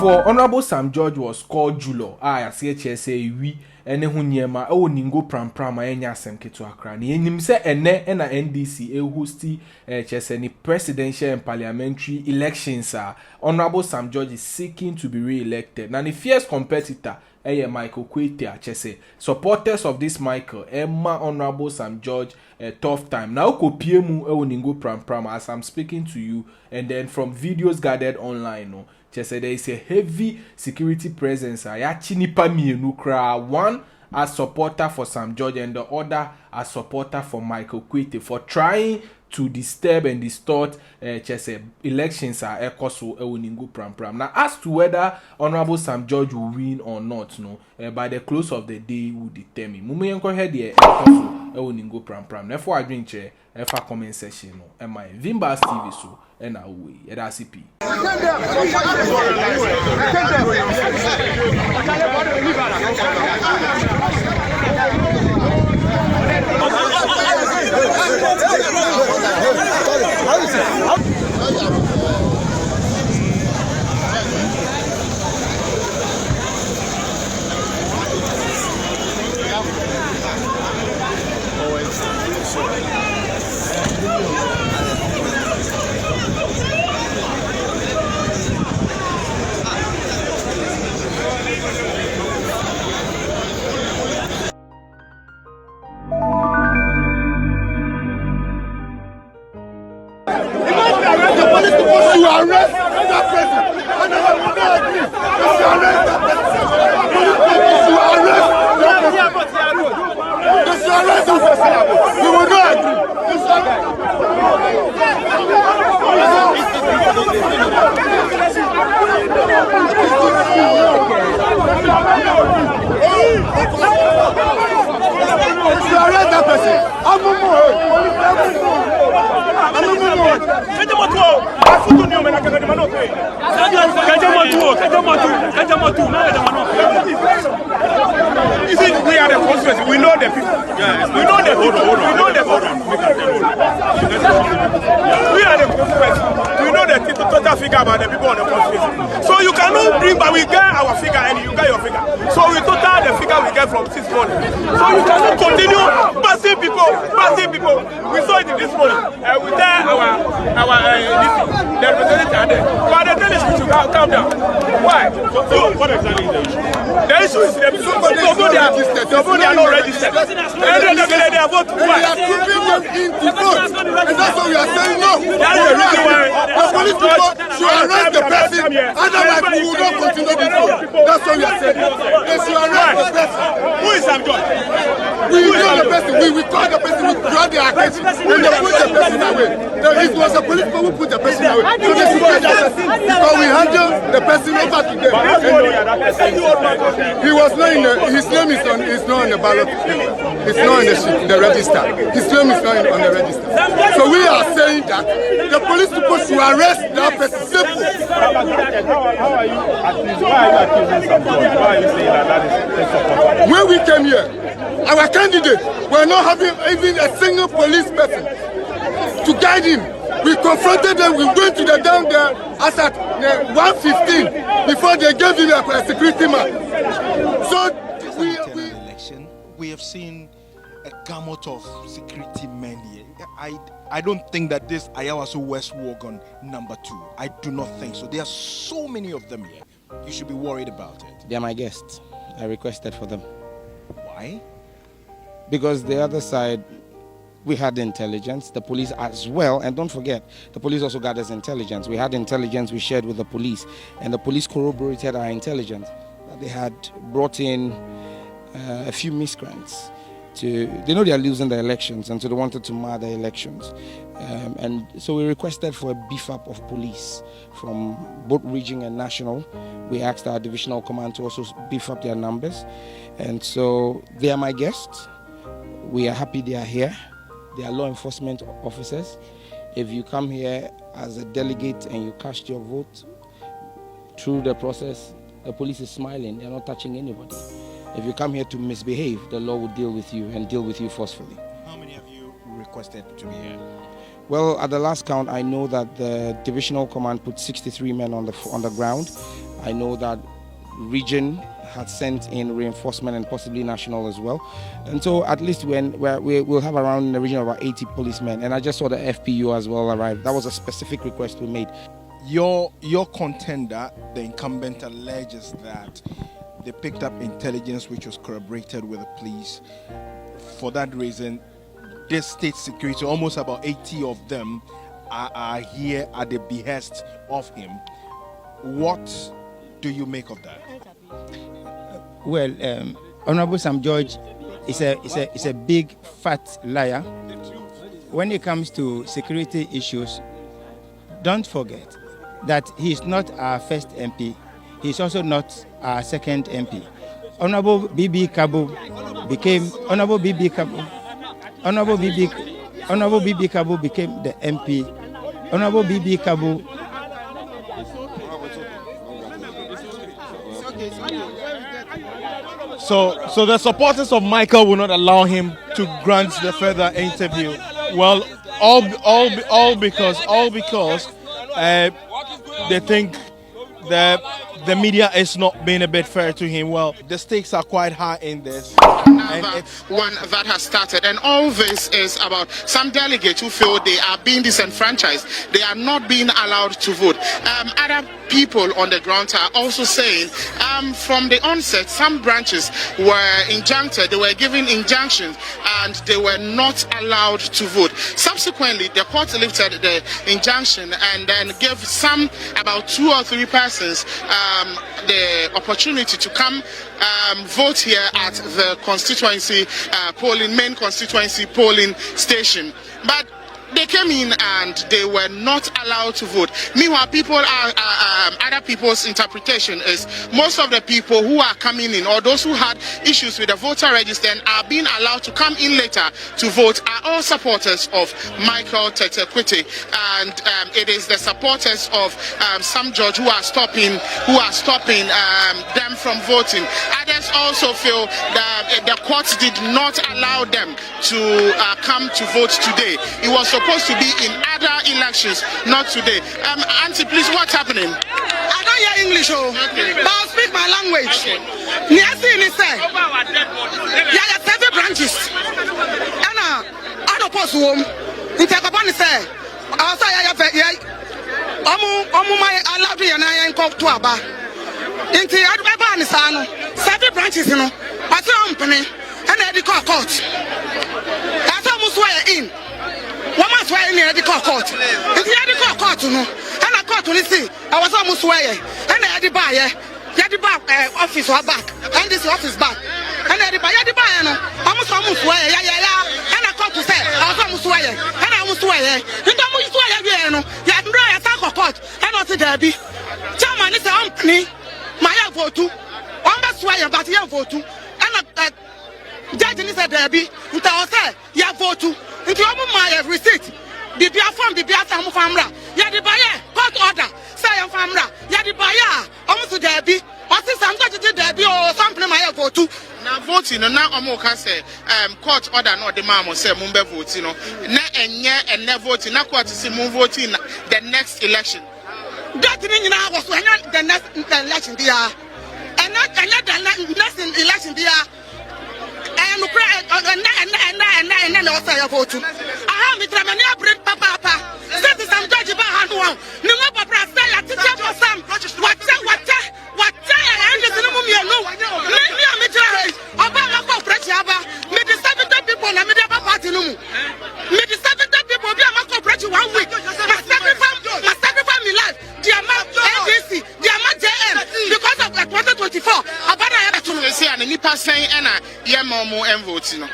For Honorable Sam George was called Julo. I see we ene ho niema e wo Ningo Prampram anya asem keto akra na enim se ene na NDC hosti chese ni presidential and parliamentary elections. Honorable Sam George is seeking to be re-elected. Now the fierce competitor Michael Kwete chese supporters of this Michael Emma Honorable Sam George a tough time. Now kopie mu e wo Ningo Prampram as I'm speaking to you, and then from videos gathered online no chese there is a heavy security presence. Ayachi nipa mienu kra, one as supporter for Sam George and the other as supporter for Michael Kwete for trying to disturb and distort elections are ekoso e wo Ningo Prampram. Now as to whether Honorable Sam George will win or not, no, by the close of the day will determine. Mumu yenko he de ekoso e wo Ningo Prampram. Therefore adwin che e fa comment section no e my Vimbas TV so e na we e da CP. We are the consequences. We know the people. Yes. We know the people. We know the people. We are the consequences. We know the total figure about the people on the consequences. So you cannot bring, but we get our figure and you get your figure. So we total the figure we get from 6 months. So you cannot continue passing people. We saw it in this morning. We tell the representative there. But the tennis we should calm down. Why? So what exactly is the issue? The issue is the people they are not registered. And then they are voting. Why? We are proving them in to vote. And that's what we are saying no. That is the reason why the police people should arrest the person. Otherwise we will not continue this vote. That's what we are saying. They should arrest the person. Who is Sam George? We know the person. We call the person. We draw their attention. And they put the person away. It was the police people who put the person away. So they should get that person. Because we handle the person over to them. He was not in the, his name is not on the ballot paper. It's not on the register. His name is not on the register. So we are saying that the police people should arrest that person. Simple. How are you accusing? Why are you accusing Sam George? Why are you saying that is support? When we came here, our candidate were not having even a single police person to guide him. We confronted them. We went to the down there as at 1:15 before they gave him a security man. So we have seen a gamut of security men here. I don't think that this Ayawaso West Wagon number 2. I do not think so. There are so many of them here. You should be worried about it. They are my guests. I requested for them. Why? Because the other side, we had intelligence, the police as well, and don't forget, the police also got us intelligence. We had intelligence we shared with the police, and the police corroborated our intelligence that they had brought in a few miscreants. They know they are losing the elections, and so they wanted to mar the elections. And so we requested for a beef up of police from both region and national. We asked our divisional command to also beef up their numbers. And so they are my guests. We are happy they are here. They are law enforcement officers. If you come here as a delegate and you cast your vote through the process, the police is smiling. They're not touching anybody. If you come here to misbehave, the law will deal with you and deal with you forcefully. How many have you requested to be here? Well, at the last count, I know that the divisional command put 63 men on the ground. I know that region had sent in reinforcement and possibly national as well. And so at least we'll have around in the region of about 80 policemen. And I just saw the FPU as well arrive. That was a specific request we made. Your contender, the incumbent, alleges that they picked up intelligence which was corroborated with the police. For that reason, this state security, almost about 80 of them, are here at the behest of him. What do you make of that? Well, Honorable Sam George is a big fat liar. When it comes to security issues, don't forget that he's not our first MP. He's also not our second MP. Honorable BB Kabu became the MP. Honorable BB Kabu. So the supporters of Michael will not allow him to grant the further interview. Well, all because they think that the media is not being a bit fair to him. Well, the stakes are quite high in this. Another one that has started, and all this is about some delegates who feel they are being disenfranchised. They are not being allowed to vote. Other people on the ground are also saying from the onset, some branches were injuncted, they were given injunctions, and they were not allowed to vote. Subsequently, the court lifted the injunction and then gave some, about 2 or 3 persons, the opportunity to come vote here at the constituency main constituency polling station. But they came in and they were not allowed to vote. Meanwhile, other people's interpretation is most of the people who are coming in, or those who had issues with the voter register and are being allowed to come in later to vote, are all supporters of Michael Tetekwite, and it is the supporters of Sam George who are stopping them from voting. Others also feel that the court did not allow them to come to vote today. It was supposed to be in other elections, not today. Auntie, please, what's happening? I don't hear English, but I'll speak my language. Niasi say, yeah, 7 branches. And I don't post home. In Takapani say, I was my allowed to and come to Aba. In the Adabani Sano, 7 branches, you know. I saw company and I call court. That's almost where in. One month where in the court. If you had the court, you know, and I caught to see, I was almost where, and I had the buyer, office or back, and this office back, and I had the buyer, almost where, and I caught to say, I was almost where, and I was where, and I was where, you know, you had no attack or court, and not the derby. Chairman is a company, my vote to, one best way, but you vote to, and judge is a derby, and I say, you vote to. Into my receipt, Bibia from Bibia Famra, Yadi Baya, court order, say Famra, Yadi Baya, almost to Derby, or since I'm going to do Derby or something I go to. Now voting, and now Omoka say, court order, not the Mamo say Mumba voting, and never voting, not quite to see Mum voting the next election. That means I was when the next election, and not the next election, and also I vote. I have it. I bring Papa. That is some judge about one. No Papa say I teach for some. What? I understand no. Me am it. Obama go pressure aba. Me the 70 people na me the party no. Me the 70 people be am go pressure 1 week. My sacrifice me life. The amount NDC, the amount JM because of 2024. Abana have to say and nipa saying na ye mo vote no.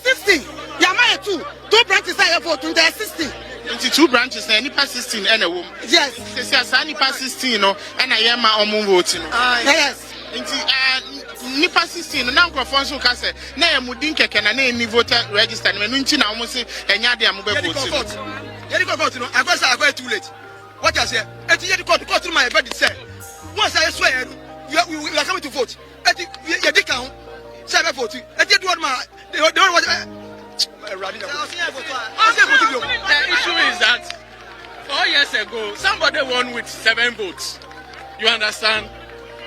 16. Yama 2 branches I vote to the 16. 22 branches na nipa 16 and a woman. Yes. Say say nipa 16 no and na ye ma omo vote no. Yes. Nti nipa 16 na nkrofo so ka say na ye mudin keke na ni voter register no nti na omo say enya de am be vote. Yedi vote no I go too late. What I say? Eti yedi court my verdict say. Once I swear you are coming to vote. Eti yedi count. Say be vote. Eti do what the issue is that 4 years ago somebody won with 7 votes. You understand?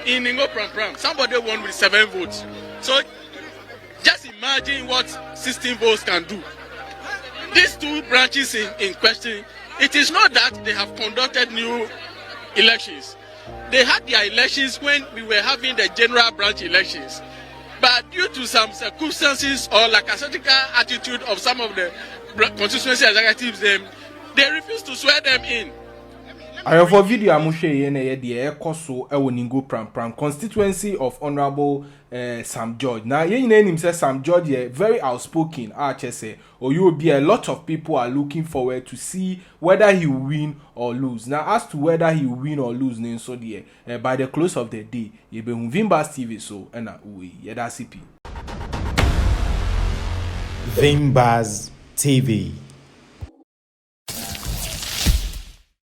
In Ningo Prampram, somebody won with 7 votes. So just imagine what 16 votes can do. These 2 branches in question, it is not that they have conducted new elections. They had their elections when we were having the general branch elections. But due to some circumstances or lackadaisical attitude of some of the constituency executives, they refused to swear them in. I have a video I'm showing you the Ekoso Ningo Prampram constituency of Honorable Sam George. Now, your name says Sam George, very outspoken. Say, or you will be a lot of people are looking forward to see whether he will win or lose. Now, as to whether he will win or lose, so by the close of the day, you be Vimbas TV so and we that's CP. Vimbas TV.